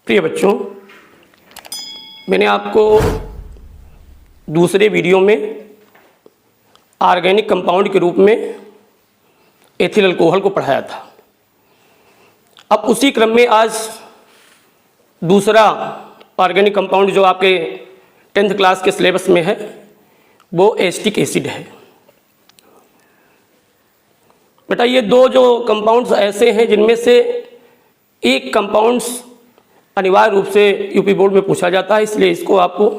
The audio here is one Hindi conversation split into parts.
प्रिय बच्चों, मैंने आपको दूसरे वीडियो में ऑर्गेनिक कंपाउंड के रूप में एथिल अल्कोहल को पढ़ाया था। अब उसी क्रम में आज दूसरा ऑर्गेनिक कंपाउंड जो आपके 10th क्लास के सिलेबस में है वो एसिटिक एसिड है। बेटा, ये दो जो कंपाउंड्स ऐसे हैं जिनमें से एक कंपाउंड्स अनिवार्य रूप से यूपी बोर्ड में पूछा जाता है, इसलिए इसको आपको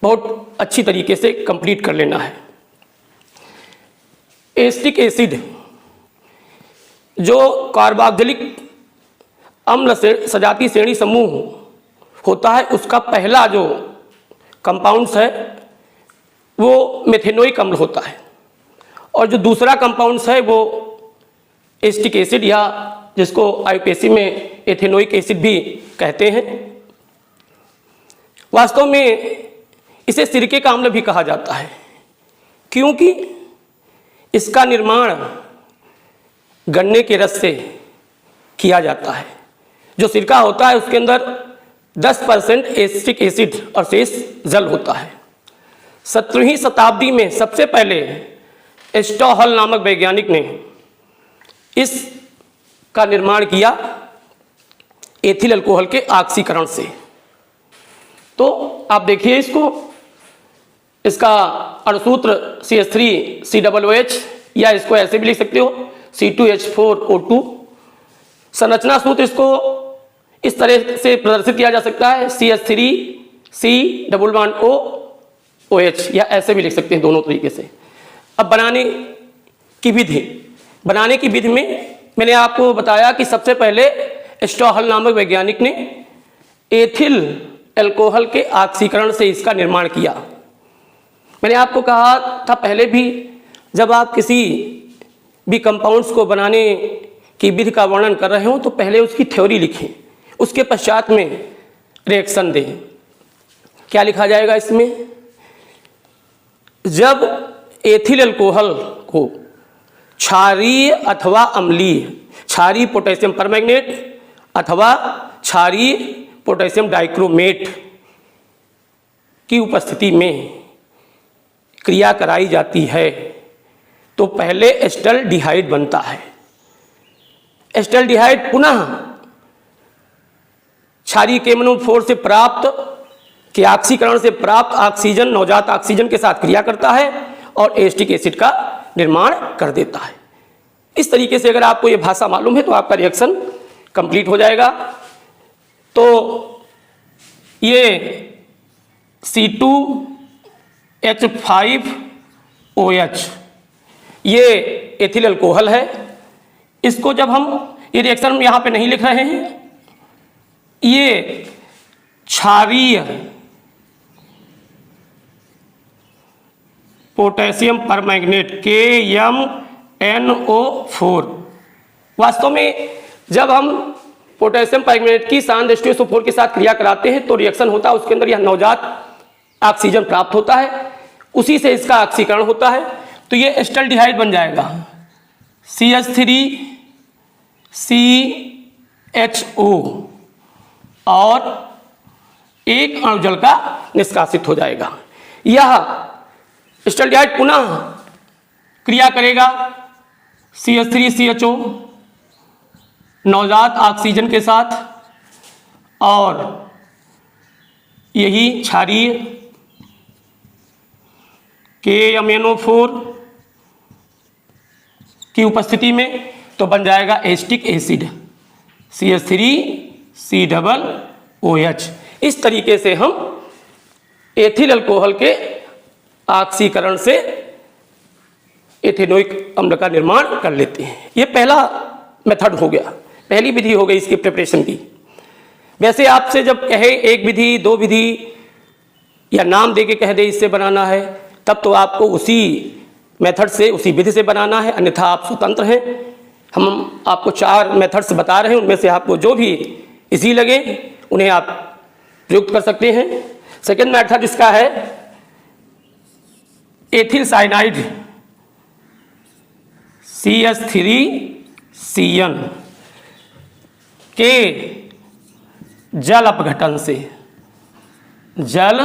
बहुत अच्छी तरीके से कंप्लीट कर लेना है। एसिटिक एसिड जो कार्बोक्सिलिक अम्ल से सजातीय श्रेणी समूह होता है, उसका पहला जो कंपाउंड्स है वो मेथेनोइक अम्ल होता है, और जो दूसरा कंपाउंड्स है वो एसिटिक एसिड या जिसको आईयूपीएससी में एथेनोइक एसिड भी कहते हैं। वास्तव में इसे सिरके का अम्ल भी कहा जाता है, क्योंकि इसका निर्माण गन्ने के रस से किया जाता है। जो सिरका होता है उसके अंदर 10% एसिटिक एसिड और शेष जल होता है। 17वीं शताब्दी में सबसे पहले एस्टोहल नामक वैज्ञानिक ने इसका निर्माण किया एथिल अल्कोहल के ऑक्सीकरण से। तो आप देखिए इसका अणुसूत्र CH3COOH, या इसको ऐसे भी लिख सकते हो C2H4O2। संरचना सूत्र इसको इस तरह से प्रदर्शित किया जा सकता है CH3C OOH, या ऐसे भी लिख सकते हैं, दोनों तरीके से। अब बनाने की विधि में मैंने आपको बताया कि सबसे पहले एस्टोहल नामक वैज्ञानिक ने एथिल अल्कोहल के ऑक्सीकरण से इसका निर्माण किया। मैंने आपको कहा था पहले भी, जब आप किसी भी कंपाउंड्स को बनाने की विधि का वर्णन कर रहे हो तो पहले उसकी थ्योरी लिखें, उसके पश्चात में रिएक्शन दें। क्या लिखा जाएगा इसमें? जब एथिल अल्कोहल को क्षारीय अथवा अम्लीय, क्षारीय पोटेशियम परमैंगनेट अथवा क्षारीय पोटेशियम डाइक्रोमेट की उपस्थिति में क्रिया कराई जाती है तो पहले एस्टल्डिहाइड बनता है। एस्टल्डिहाइड पुनः क्षारीय KMnO4 से प्राप्त के ऑक्सीकरण से प्राप्त ऑक्सीजन, नवजात ऑक्सीजन के साथ क्रिया करता है और एसिटिक एसिड का निर्माण कर देता है। इस तरीके से अगर आपको ये भाषा मालूम है तो आपका रिएक्शन कंप्लीट हो जाएगा। तो ये C2H5OH ये एथिल अल्कोहल है। इसको जब हम ये रिएक्शन हम यहाँ पे नहीं लिख रहे हैं, ये क्षारीय पोटेशियम परमैंगनेट KMnO4, वास्तव में जब हम पोटेशियम परमैंगनेट की सांद्र H2SO4 के साथ क्रिया कराते हैं तो रिएक्शन होता है, उसके अंदर यह नवजात ऑक्सीजन प्राप्त होता है, उसी से इसका ऑक्सीकरण होता है। तो ये एस्टल्डिहाइड बन जाएगा CH3CHO और एक अणु जल का निष्कासित हो जाएगा। यह एस्टल्डिहाइड पुनः क्रिया करेगा CH3CHO नवजात ऑक्सीजन के साथ, और यही क्षारीय KMnO4 की उपस्थिति में तो बन जाएगा एसिटिक एसिड CH3COOH। इस तरीके से हम एथिल अल्कोहल के ऑक्सीकरण से एथेनोइक अम्ल का निर्माण कर लेते हैं। ये पहला मेथड हो गया, पहली विधि हो गई इसकी प्रिपरेशन की। वैसे आपसे जब कहे एक विधि, दो विधि, या नाम देके कह दे इससे बनाना है, तब तो आपको उसी मेथड से, उसी विधि से बनाना है, अन्यथा आप स्वतंत्र हैं। हम आपको 4 मेथड्स बता रहे हैं, उनमें से आपको जो भी इजी लगे उन्हें आप प्रयुक्त कर सकते हैं। सेकेंड मेथड इसका है एथिल साइनाइड CH3Cn के जल अपघटन से, जल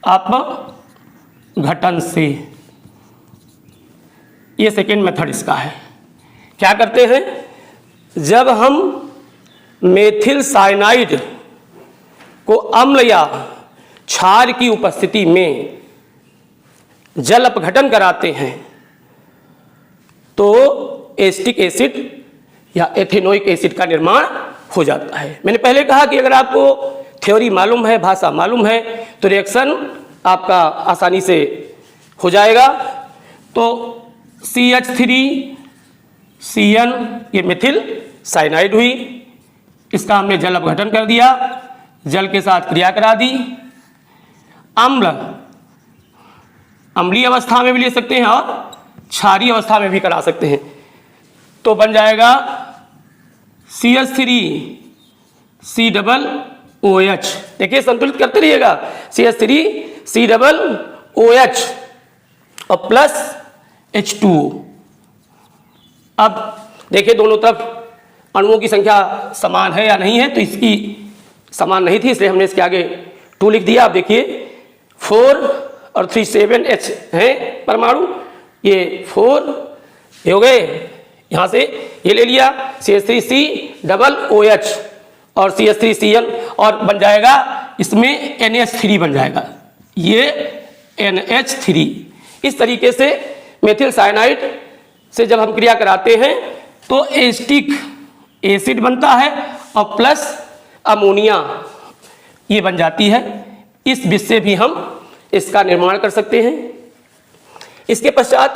अपघटन से। ये सेकेंड मेथड इसका है। क्या करते हैं, जब हम मेथिल साइनाइड को अम्ल या क्षार की उपस्थिति में जल अपघटन कराते हैं तो एसिटिक एसिड या एथेनोइक एसिड का निर्माण हो जाता है। मैंने पहले कहा कि अगर आपको थ्योरी मालूम है, भाषा मालूम है, तो रिएक्शन आपका आसानी से हो जाएगा। तो CH3CN ये मेथिल साइनाइड हुई, इसका हमने जल अपघटन कर दिया, जल के साथ क्रिया करा दी। अम्ल अम्लीय अवस्था में भी ले सकते हैं और क्षारीय अवस्था में भी करा सकते हैं। तो बन जाएगा CH3COOH। देखिए संतुलित करते रहिएगा, CH3COOH और प्लस H2O। अब देखिए दोनों तरफ अणुओं की संख्या समान है या नहीं है, तो इसकी समान नहीं थी, इसलिए हमने इसके आगे 2 लिख दिया। आप देखिए 4 और 3 7H हैं परमाणु, ये 4 ये हो गए, यहाँ से ये ले लिया CH3COOH और CH3CN और बन जाएगा इसमें NH3 बन जाएगा, ये NH3। इस तरीके से मेथिल साइनाइड से जब हम क्रिया कराते हैं तो एसिटिक एसिड बनता है और प्लस अमोनिया ये बन जाती है। इस विष से भी हम इसका निर्माण कर सकते हैं। इसके पश्चात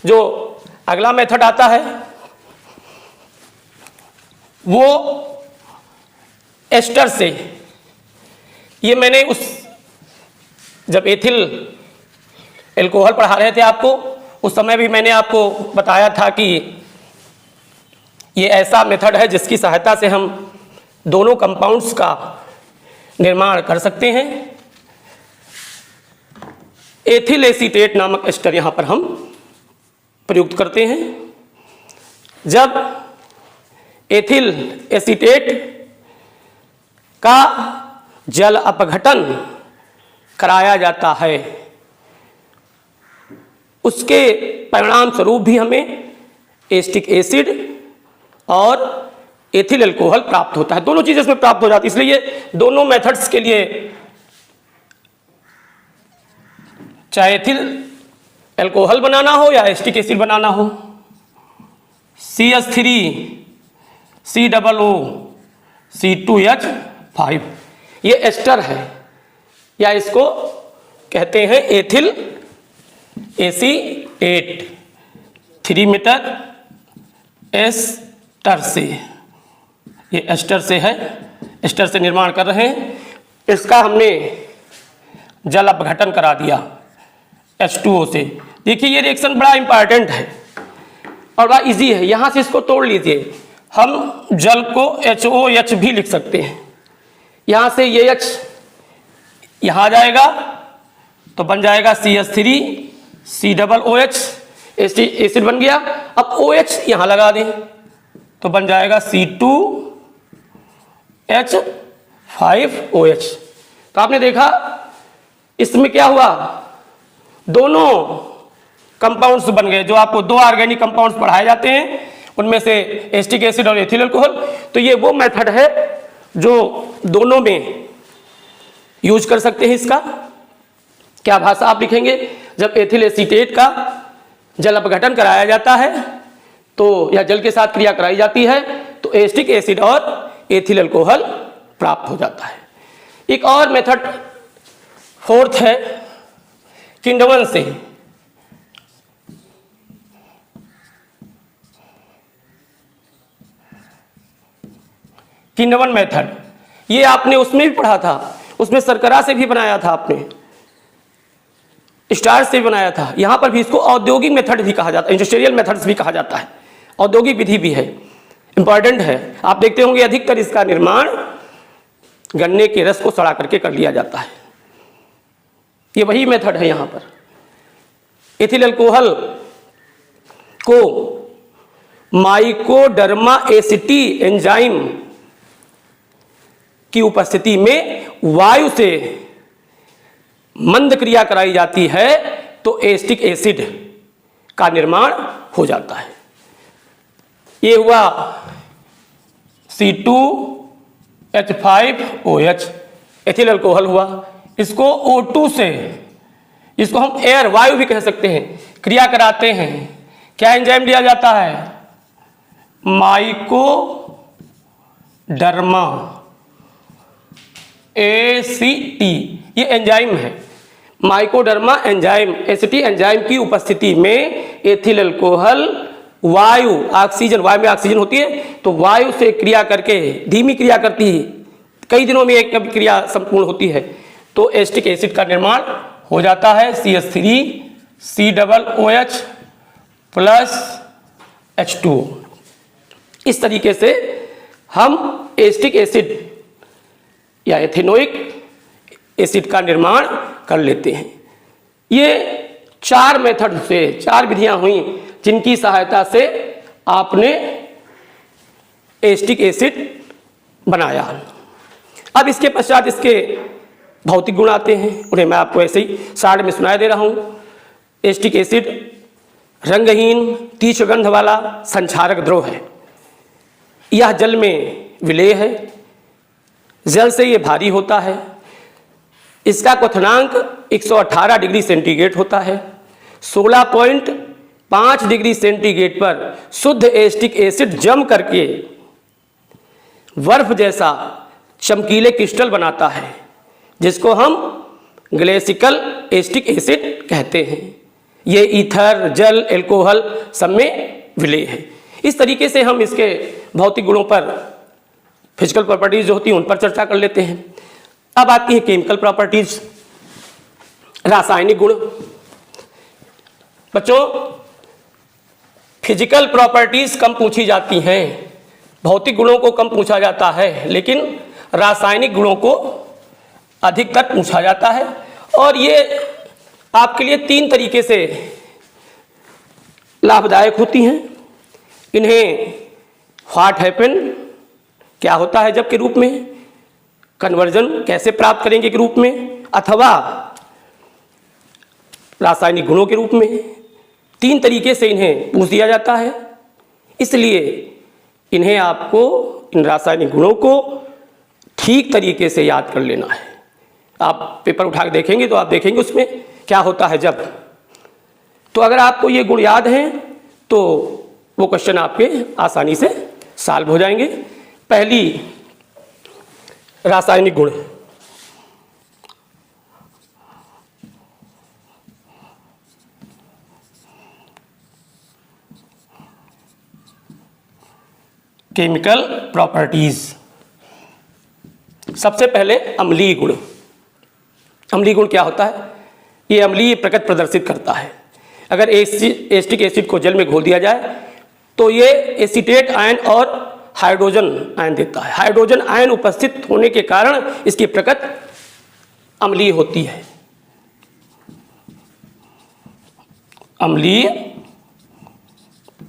जो अगला मेथड आता है वो एस्टर से। ये मैंने जब एथिल एल्कोहल पढ़ा रहे थे आपको, उस समय भी मैंने आपको बताया था कि ये ऐसा मेथड है जिसकी सहायता से हम दोनों कंपाउंड्स का निर्माण कर सकते हैं। एथिल एसीटेट नामक एस्टर यहां पर हम प्रयुक्त करते हैं। जब एथिल एसीटेट का जल अपघटन कराया जाता है, उसके परिणाम स्वरूप भी हमें एसिटिक एसिड और एथिल अल्कोहल प्राप्त होता है। दोनों चीजें इसमें प्राप्त हो जाती है। इसलिए दोनों मेथड्स के लिए, चाहे एथिल अल्कोहल बनाना हो या एसिटिक एसिड बनाना हो, CH3COOC2H5 ये एस्टर है, या इसको कहते हैं एथिल एसीटेट। 3 मीटर एस्टर से, ये एस्टर से है, एस्टर से निर्माण कर रहे हैं। इसका हमने जल अपघटन करा दिया H2O से। देखिए ये रिएक्शन बड़ा इंपॉर्टेंट है और बड़ा इजी है। यहाँ से इसको तोड़ लीजिए, हम जल को HOH भी लिख सकते हैं। यहाँ से ये H यहाँ आ जाएगा तो बन जाएगा CH3COOH, एसिड बन गया। अब OH यहाँ लगा दें तो बन जाएगा C2H5OH। तो आपने देखा इसमें क्या हुआ, दोनों कंपाउंड्स बन गए। जो आपको 2 ऑर्गेनिक कंपाउंड्स पढ़ाए जाते हैं उनमें से एसिटिक एसिड और एथिल अल्कोहल, तो ये वो मेथड है जो दोनों में यूज कर सकते हैं। इसका क्या भाषा आप लिखेंगे, जब एथिल एसीटेट का जल अपघटन कराया जाता है तो या जल के साथ क्रिया कराई जाती है तो एसिटिक एसिड और एथिल अल्कोहल प्राप्त हो जाता है। एक और मेथड 4th है किण्वन से। किण्वन मेथड ये आपने उसमें भी पढ़ा था, उसमें शर्करा से भी बनाया था, आपने स्टार्च से भी बनाया था। यहां पर भी इसको औद्योगिक मेथड भी कहा जाता है, इंडस्ट्रियल मेथड्स भी कहा जाता है, औद्योगिक विधि भी है, इंपॉर्टेंट है। आप देखते होंगे अधिकतर इसका निर्माण गन्ने के रस को सड़ा करके कर लिया जाता है। ये वही मेथड है। यहां पर एथिल अल्कोहल को माइकोडर्मा एसिटी एंजाइम की उपस्थिति में वायु से मंद क्रिया कराई जाती है तो एसिटिक एसिड का निर्माण हो जाता है। ये हुआ C2H5OH एथिल अल्कोहल हुआ। इसको O2 से, इसको हम एयर वायु भी कह सकते हैं, क्रिया कराते हैं। क्या एंजाइम लिया जाता है? माइकोडर्मा ACT, ये एंजाइम है। माइकोडर्मा एंजाइम ACT एंजाइम की उपस्थिति में एथिल अल्कोहल वायु, ऑक्सीजन, वायु में ऑक्सीजन होती है तो वायु से क्रिया करके धीमी क्रिया करती है, कई दिनों में एक कभी क्रिया संपूर्ण होती है तो एसिटिक एसिड का निर्माण हो जाता है। CH3COOH plus H2O। इस तरीके से हम एसिटिक एसिड या एथेनोइक एसिड का निर्माण कर लेते हैं। ये 4 मेथड से, 4 विधियां हुई जिनकी सहायता से आपने एसिटिक एसिड बनाया। अब इसके पश्चात इसके भौतिक गुण आते हैं, उन्हें मैं आपको ऐसे ही शार्ट में सुनाया दे रहा हूं। एसिटिक एसिड रंगहीन, तीक्ष्ण गंध वाला संक्षारक द्रव है। यह जल में विलेय है, जल से यह भारी होता है। इसका क्वथनांक 118 डिग्री सेंटीग्रेड होता है। 16.5 डिग्री सेंटीग्रेड पर शुद्ध एसिटिक एसिड जम करके बर्फ जैसा चमकीले क्रिस्टल बनाता है, जिसको हम ग्लेसिकल एसिटिक एसिड कहते हैं। ये ईथर, जल, एल्कोहल सब में विलेय है। इस तरीके से हम इसके भौतिक गुणों पर, फिजिकल प्रॉपर्टीज जो होती हैं उन पर चर्चा कर लेते हैं। अब आती है केमिकल प्रॉपर्टीज, रासायनिक गुण। बच्चों, फिजिकल प्रॉपर्टीज कम पूछी जाती हैं, भौतिक गुणों को कम पूछा जाता है, लेकिन रासायनिक गुणों को अधिकतर पूछा जाता है। और ये आपके लिए 3 तरीके से लाभदायक होती हैं। इन्हें व्हाट हैपन, क्या होता है जब के रूप में, कन्वर्जन कैसे प्राप्त करेंगे के रूप में, अथवा रासायनिक गुणों के रूप में। 3 तरीके से इन्हें पूछ दिया जाता है, इसलिए इन्हें आपको, इन रासायनिक गुणों को ठीक तरीके से याद कर लेना है। आप पेपर उठा के देखेंगे तो आप देखेंगे उसमें क्या होता है जब। तो अगर आपको ये गुण याद हैं तो वो क्वेश्चन आपके आसानी से सॉल्व हो जाएंगे। पहली रासायनिक गुण, केमिकल प्रॉपर्टीज। सबसे पहले अम्लीय गुण। अम्लीय गुण क्या होता है? ये अम्लीय प्रकृति प्रदर्शित करता है। अगर एसिटिक एसिड को जल में घोल दिया जाए तो ये एसीटेट आयन और हाइड्रोजन आयन देता है। हाइड्रोजन आयन उपस्थित होने के कारण इसकी प्रकृति अम्लीय होती है। अम्लीय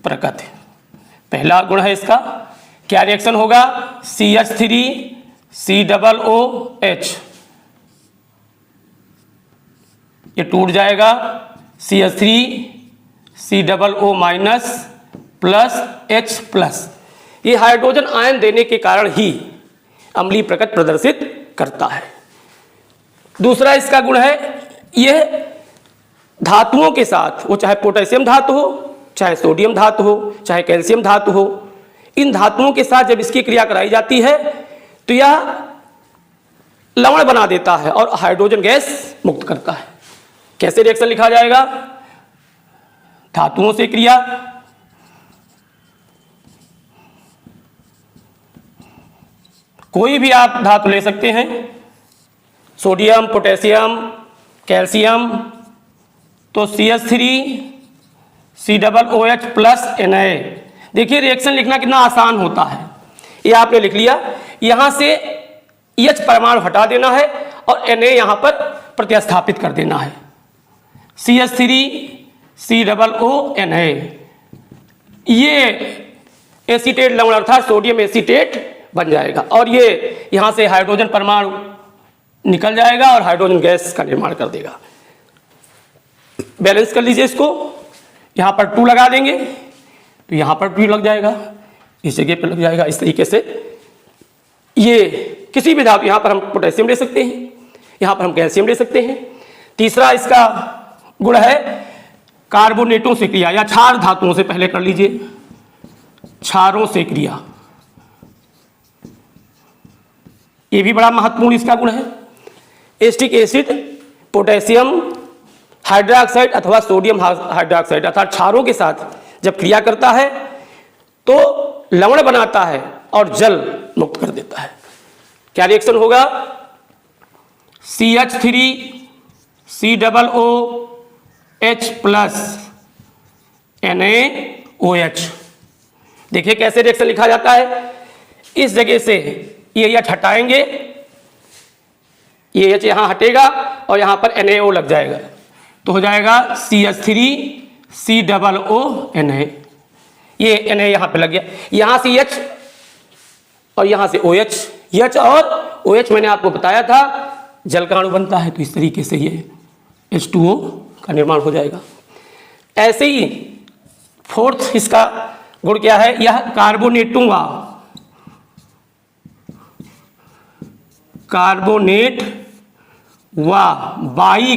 प्रकृति पहला गुण है इसका। क्या रिएक्शन होगा? CH3COOH, ये टूट जाएगा, CH3COO minus plus H plus. ये हाइड्रोजन आयन देने के कारण ही अम्लीय प्रकृति प्रदर्शित करता है। दूसरा इसका गुण है, यह धातुओं के साथ, वो चाहे पोटेशियम धातु हो, चाहे सोडियम धातु हो, चाहे कैल्शियम धातु हो, इन धातुओं के साथ जब इसकी क्रिया कराई जाती है तो यह लवण बना देता है और हाइड्रोजन गैस मुक्त करता है। कैसे रिएक्शन लिखा जाएगा? धातुओं से क्रिया, कोई भी आप धातु ले सकते हैं, सोडियम, पोटेशियम, कैल्शियम, तो CH3COOH प्लस Na। देखिए रिएक्शन लिखना कितना आसान होता है। ये आपने लिख लिया, यहां से H परमाणु हटा देना है और Na यहां पर प्रतिस्थापित कर देना है। CH3COO Na, ये एसीटेट लवण अर्थात सोडियम एसीटेट बन जाएगा और ये यहाँ से हाइड्रोजन परमाणु निकल जाएगा और हाइड्रोजन गैस का निर्माण कर देगा। बैलेंस कर लीजिए इसको, यहाँ पर 2 लगा देंगे तो यहाँ पर 2 लग जाएगा, इस जगह पर लग जाएगा। इस तरीके से ये किसी भी धातु, यहाँ पर हम पोटेशियम ले सकते हैं, यहाँ पर हम कैल्शियम ले सकते हैं। तीसरा इसका गुण है कार्बोनेटों से क्रिया या क्षार धातुओं से, पहले कर लीजिए क्षारों से क्रिया, ये भी बड़ा महत्वपूर्ण इसका गुण है। एसिटिक एसिड पोटेशियम हाइड्रोक्साइड अथवा सोडियम हाइड्रोक्साइड अर्थात क्षारों के साथ जब क्रिया करता है तो लवण बनाता है और जल मुक्त कर देता है। क्या रिएक्शन होगा? CH3COOH plus NaOH। देखिए कैसे रिएक्शन लिखा जाता है। इस जगह से ये H हटाएंगे, ये H यहां हटेगा और यहां पर NaO लग जाएगा तो हो जाएगा CH3COONA। ये Na यहां पे लग गया, यहां से H और यहां से OH। H और OH मैंने आपको बताया था जल का अणु बनता है, तो इस तरीके से ये H2O का निर्माण हो जाएगा। ऐसे ही फोर्थ इसका गुण क्या है? यह कार्बोनेटों कार्बोनेट व बाई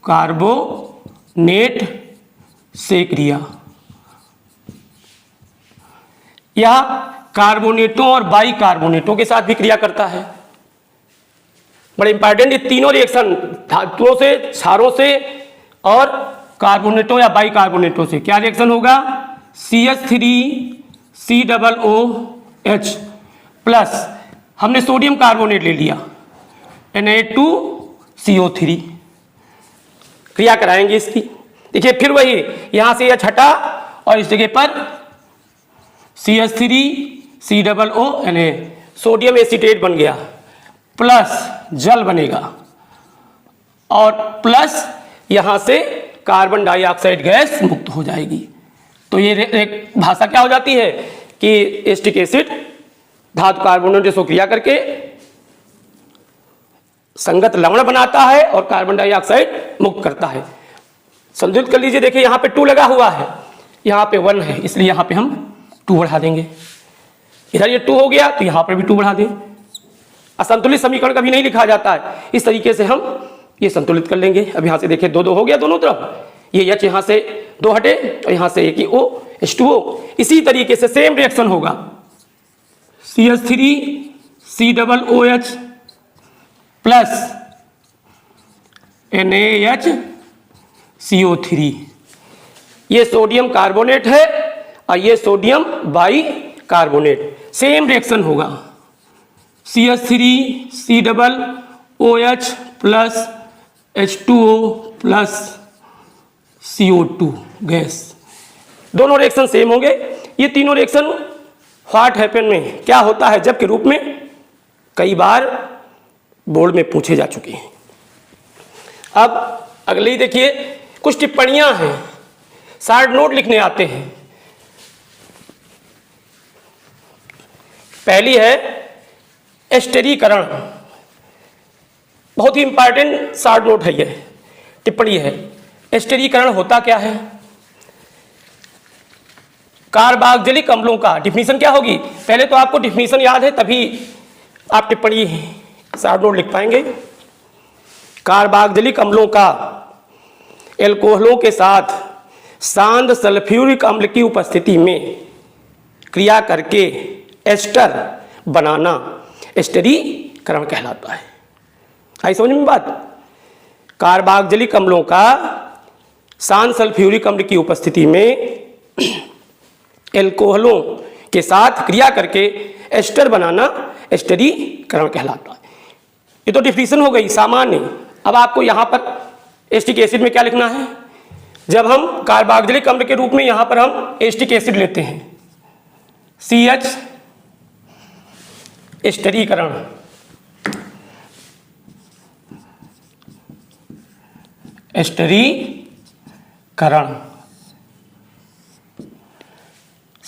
कार्बोनेट से क्रिया, यह कार्बोनेटों और बाई कार्बोनेटों के साथ भी क्रिया करता है। बड़े इंपॉर्टेंट ये तीनों रिएक्शन धातुओं से, क्षारों से और कार्बोनेटों या बाई कार्बोनेटों से। क्या रिएक्शन होगा? CH3COOH प्लस हमने सोडियम कार्बोनेट ले लिया Na2CO3, क्रिया कराएंगे इसकी। देखिए फिर वही यहां से H हटा और इस जगह पर CH3COONA सोडियम एसीटेट बन गया, प्लस जल बनेगा और प्लस यहां से कार्बन डाइऑक्साइड गैस मुक्त हो जाएगी। तो ये एक भाषा क्या हो जाती है कि एसिटिक एसिड धातु कार्बोनेटों से क्रिया करके संगत लवण बनाता है और कार्बन डाइऑक्साइड मुक्त करता है। संतुलित कर लीजिए। देखिए यहाँ पे 2 लगा हुआ है, यहाँ पे 1 है, इसलिए यहाँ पे हम 2 बढ़ा देंगे। इधर ये 2 हो गया तो यहाँ पर भी 2 बढ़ा दें। असंतुलित समीकरण कभी नहीं लिखा जाता है, इस तरीके से हम ये संतुलित कर लेंगे। अब यहाँ से देखिए 2-2 हो गया दोनों तरफ, ये H यहाँ से 2 हटे और यहाँ से एक ही O H2O। इसी तरीके से सेम रिएक्शन होगा CH3COOH प्लस NaHCO3। ये सोडियम कार्बोनेट है और ये sodium by carbonate, same reaction होगा CH3COOH plus H2O plus CO2 gas. दोनों रिएक्शन सेम होंगे। ये तीनों रिएक्शन व्हाट हैपन में क्या होता है जब के रूप में कई बार बोर्ड में पूछे जा चुके हैं। अब अगले ही देखिए कुछ टिप्पणियां हैं, शॉर्ट नोट लिखने आते हैं। पहली है एस्टरीकरण, बहुत ही इंपॉर्टेंट शॉर्ट नोट है, यह टिप्पणी है। एस्टरीकरण होता क्या है? कार्बोक्जिलिक अम्लों का डिफिनीशन क्या होगी? पहले तो आपको डिफिनीशन याद है तभी आप टिप्पणी शॉर्ट नोट लिख पाएंगे। कार्बोक्जिलिक अम्लों का एल्कोहलों के साथ सांद्र सल्फ्यूरिक अम्ल की उपस्थिति में क्रिया करके एस्टर बनाना एस्टरीकरण कहलाता है। आई समझ में बात? कार्बोक्जिलिक अम्लों का सांद्र सल्फ्यूरिक अम्ल की उपस्थिति में एल्कोहलों के साथ क्रिया करके एस्टर बनाना एस्टरीकरण कहलाता है। ये तो डिफिनीशन हो गई सामान्य। अब आपको यहाँ पर एसिटिक एसिड में क्या लिखना है? जब हम कार्बोक्जिलिक अम्ल के रूप में यहाँ पर हम एसिटिक एसिड लेते हैं CH एस्टरीकरण, एस्टरीकरण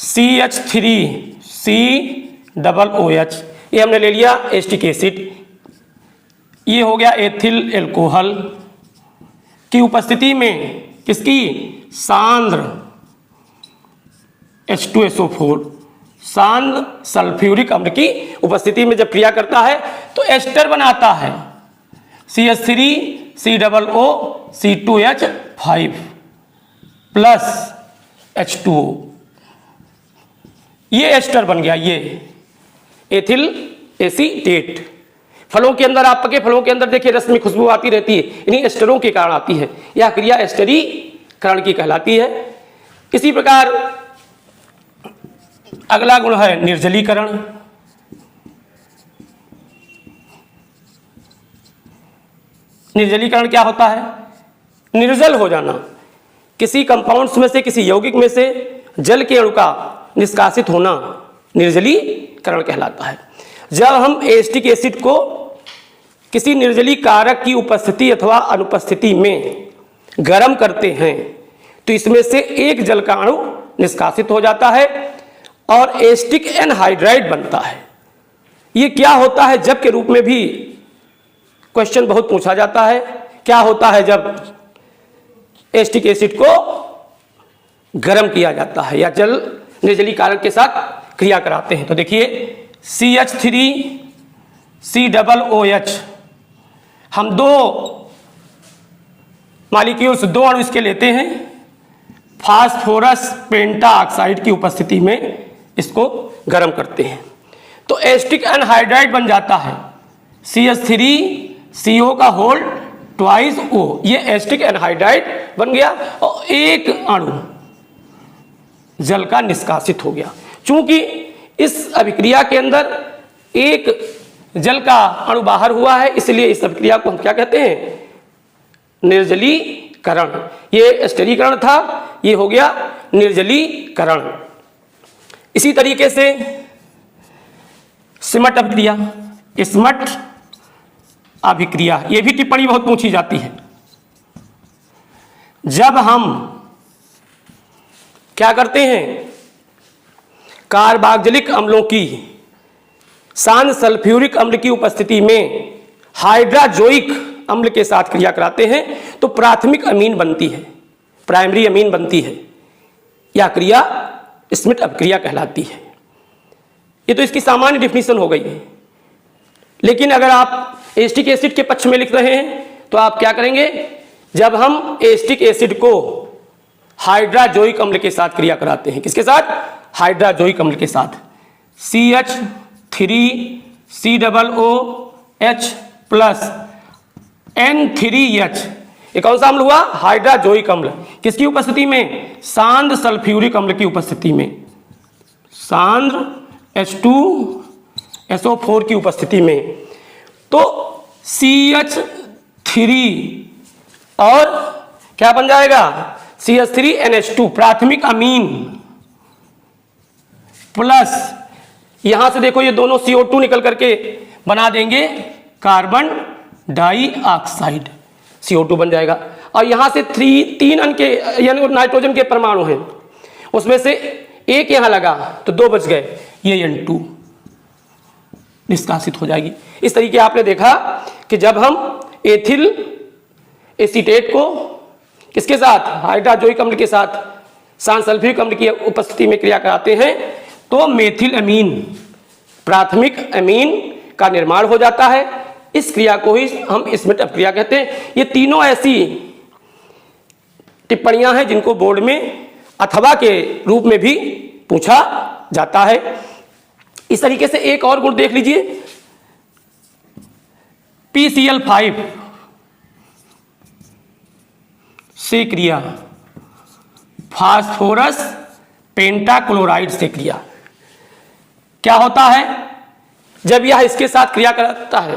CH3COOH, ये हमने ले लिया एस्टिक एसिड। ये हो गया एथिल एल्कोहल की उपस्थिति में किसकी, सांद्र H2SO4, सांद्र सल्फ्यूरिक अम्ल की उपस्थिति में जब क्रिया करता है तो एस्टर बनाता है CH3COOC2H5 प्लस H2O। ये एस्टर बन गया, ये एथिल एसीटेट। फलों के अंदर, आप पके फलों के अंदर देखिए रस में खुशबू आती रहती है, इन्हीं एस्टरों के कारण आती है। यह क्रिया एस्टरीकरण की कहलाती है। इसी प्रकार अगला गुण है निर्जलीकरण। निर्जलीकरण क्या होता है, निर्जल हो जाना, किसी कंपाउंड्स में से, किसी यौगिक में से जल के अणु का निष्कासित होना निर्जलीकरण कहलाता है। जब हम एस्टिक एसिड को किसी निर्जली कारक की उपस्थिति अथवा अनुपस्थिति में गर्म करते हैं तो इसमें से एक जल का अणु निष्कासित हो जाता है और एस्टिक एनहाइड्राइड बनता है। ये क्या होता है जब के रूप में भी क्वेश्चन बहुत पूछा जाता है। क्या होता है जब एस्टिक एसिड को गर्म किया जाता है या जल निर्जली कारक के साथ क्रिया कराते हैं? तो देखिए CH3COOH, हम दो मॉलिक्यूल्स, दो अणु इसके लेते हैं, फास्फोरस पेंटा ऑक्साइड की उपस्थिति में इसको गर्म करते हैं तो एस्टिक एनहाइड्राइड बन जाता है CH3CO का होल ट्वाइस O। ये एस्टिक एनहाइड्राइड बन गया और एक अणु जल का निष्कासित हो गया। चूंकि इस अभिक्रिया के अंदर एक जल का अणु बाहर हुआ है, इसलिए इस अभिक्रिया को हम क्या कहते हैं, निर्जलीकरण। ये एस्टरीकरण था, ये हो गया निर्जलीकरण। इसी तरीके से सिमट अभिक्रिया, स्मट अभिक्रिया, ये भी टिप्पणी बहुत पूछी जाती है। जब हम क्या करते हैं, कार्बोक्जिलिक अम्लों की सांद्र सल्फ्यूरिक अम्ल की उपस्थिति में हाइड्राजोइक अम्ल के साथ क्रिया कराते हैं तो प्राथमिक अमीन बनती है, प्राइमरी अमीन बनती है। यह क्रिया स्मिट अपक्रिया कहलाती है। ये तो इसकी सामान्य डिफिनीशन हो गई है। लेकिन अगर आप एस्टिक एसिड के पक्ष में लिख रहे हैं तो आप क्या करेंगे, जब हम एस्टिक एसिड को हाइड्राजोइक अम्ल के साथ क्रिया कराते हैं, किसके साथ, हाइड्राजोइक अम्ल के साथ, CH3COOH प्लस N3H, ये कौन सा अम्ल हुआ, हाइड्राजोइक अम्ल। किसकी उपस्थिति में, सांद्र सल्फ्यूरिक अम्ल की उपस्थिति में, सांद्र H2SO4 की उपस्थिति में। तो CH3 और क्या बन जाएगा, CH3NH2 प्राथमिक अमीन प्लस यहां से देखो ये दोनों CO2 निकल करके बना देंगे कार्बन डाइऑक्साइड, CO2 बन जाएगा। और यहां से तीन अंक के यानी नाइट्रोजन के परमाणु हैं, उसमें से एक यहां लगा तो दो बच गए, ये N2 निष्कासित हो जाएगी। इस तरीके आपने देखा कि जब हम एथिल एसीटेट को किसके साथ, हाइड्राजोइक अम्ल के साथ सांद्र सल्फ्यूरिक अम्ल की उपस्थिति में क्रिया कराते हैं तो मेथिल अमीन, प्राथमिक अमीन का निर्माण हो जाता है। इस क्रिया को ही हम स्मिट अपक्रिया कहते हैं। ये तीनों ऐसी टिप्पणियां हैं जिनको बोर्ड में अथवा के रूप में भी पूछा जाता है। इस तरीके से एक और गुण देख लीजिए, PCl5 से क्रिया, फास्फोरस पेंटाक्लोराइड से क्रिया। क्या होता है, जब यह इसके साथ क्रिया करता है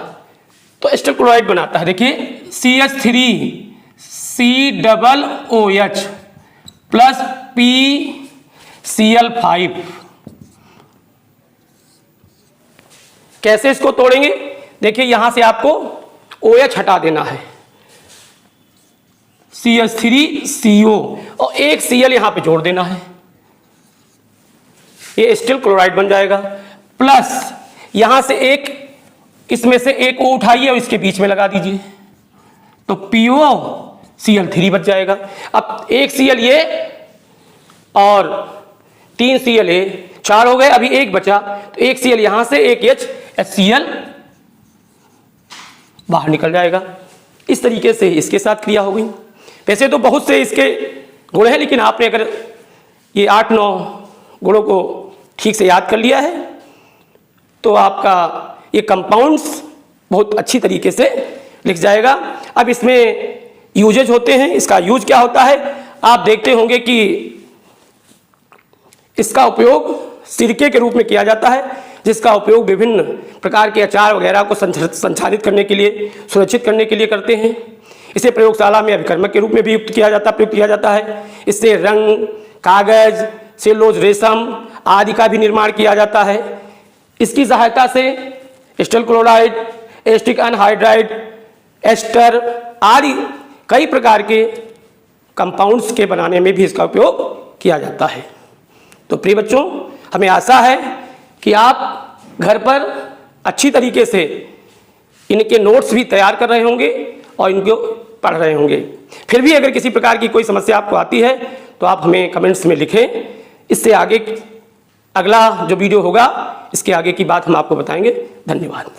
तो एस्टर क्लोराइड बनाता है। देखिए CH3COOH प्लस PCl5, कैसे इसको तोड़ेंगे, देखिए यहां से आपको OH हटा देना है, CH3CO और एक Cl यहां पे जोड़ देना है। ये स्टील क्लोराइड बन जाएगा। प्लस यहां से एक, इसमें से एक O उठाइए और इसके बीच में लगा दीजिए, तो POCl3 बच जाएगा। अब एक Cl ये और 3 Cl ये, 4 हो गए, अभी एक बचा, तो एक Cl यहां से, एक HCl बाहर निकल जाएगा। इस तरीके से इसके साथ क्रिया हो गई। वैसे तो बहुत से इसके गुण हैं, लेकिन आपने अगर ये 8-9 गुणों को ठीक से याद कर लिया है तो आपका ये कंपाउंड्स बहुत अच्छी तरीके से लिख जाएगा। अब इसमें यूजेज होते हैं, इसका यूज क्या होता है आप देखते होंगे कि इसका उपयोग सिरके के रूप में किया जाता है, जिसका उपयोग विभिन्न प्रकार के अचार वगैरह को संचालित करने के लिए, सुरक्षित करने के लिए करते हैं। इसे प्रयोगशाला में अभिकर्मक के रूप में भी प्रयुक्त किया जाता है। इससे रंग, कागज, सेलुलोज, रेशम आदि का भी निर्माण किया जाता है। इसकी सहायता से steel chloride, acetic anhydride, ester आदि कई प्रकार के कंपाउंड्स के बनाने में भी इसका उपयोग किया जाता है। तो प्रिय बच्चों, हमें आशा है कि आप घर पर अच्छी तरीके से इनके नोट्स भी तैयार कर रहे होंगे और इनको पढ़ रहे होंगे। फिर भी अगर किसी प्रकार की कोई समस्या आपको आती है तो आप हमें कमेंट्स में लिखें। इससे आगे अगला जो वीडियो होगा इसके आगे की बात हम आपको बताएंगे। धन्यवाद।